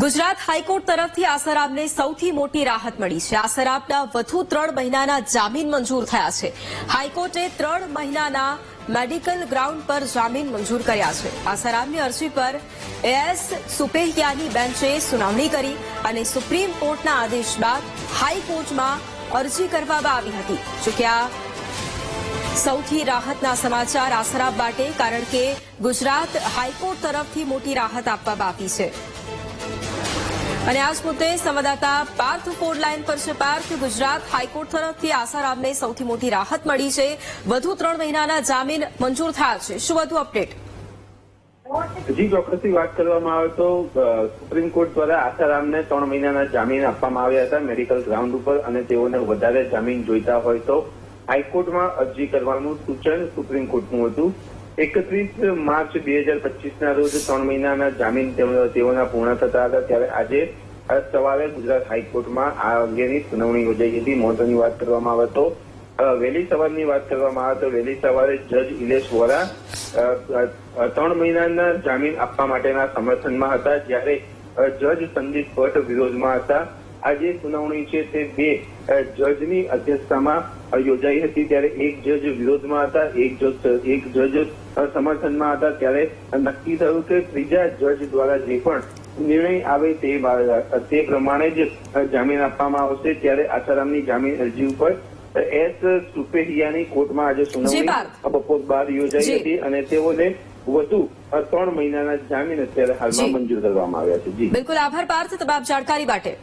Gujarat high court તરફથી આસારામને સૌથી મોટી રાહત મળી છે। આસારામના વધુ 3 મહિનાના જામીન મંજૂર થયા છે। હાઈકોર્ટે 3 મહિનાના મેડિકલ ગ્રાઉન્ડ પર જામીન મંજૂર કર્યા છે। આસારામની અરજી પર એએસ સુપેહિયાની બેન્ચે સુનાવણી કરી અને સુપ્રીમ કોર્ટના આદેશ બાદ હાઈકોર્ટમાં અરજી કરવામાં આવી હતી। જો કે આ સૌથી રાહતના સમાચાર આસારામ માટે, કારણ કે ગુજરાત હાઈકોર્ટ તરફથી મોટી રાહત આપવામાં આવી છે। અને આ જ મુદ્દે સંવાદદાતા પાર્થ ફોન લાઈન પર છે। પાર્થ, ગુજરાત હાઈકોર્ટ તરફથી આસારામને સૌથી મોટી રાહત મળી છે, વધુ 3 મહિનાના જામીન મંજૂર થયા છે, શું વધુ અપડેટ? જી, ચોક્કસથી વાત કરવામાં આવે તો સુપ્રીમ કોર્ટ દ્વારા આસારામને 3 મહિનાના જામીન આપવામાં આવ્યા હતા મેડિકલ ગ્રાઉન્ડ ઉપર, અને તેઓને વધારે જામીન જોઈતા હોય તો હાઈકોર્ટમાં અરજી કરવાનું સૂચન સુપ્રીમ કોર્ટનું હતું। 31 માર્ચ 2025ના રોજ 3 મહિનાના જામીન તેઓના પૂર્ણ થતા હતા, ત્યારે આજે સવારે ગુજરાત હાઈકોર્ટમાં આ અંગેની સુનાવણી યોજાઈ હતી। મહત્વની વાત કરવામાં આવે તો વહેલી સવારની વાત કરવામાં આવે તો વહેલી સવારે જજ ઇલેશ વોરા 3 મહિનાના જામીન આપવા માટેના સમર્થનમાં હતા, જ્યારે જજ સંદીપ ભટ્ટ વિરોધમાં હતા। આ જે સુનાવણી છે તે 2 જજની અધ્યક્ષતામાં યોજાઈ હતી, ત્યારે એક જજ વિરોધમાં હતા, એક જજ સમર્થનમાં હતા। ત્યારે નક્કી થયું કે ત્રીજા જજ દ્વારા જે પણ નિર્ણય આવે તે પ્રમાણે જ જામીન આપવામાં આવશે। ત્યારે આસારામની જામીન અરજી ઉપર એસ સુપેહિયાની કોર્ટમાં આજે સુનાવણી બપોર બાદ યોજાઈ હતી, અને તેઓને વધુ 3 મહિનાના જામીન અત્યારે હાલમાં મંજૂર કરવામાં આવ્યા છે। જી બિલકુલ, આભાર પાર્થ તમામ જાણકારી માટે।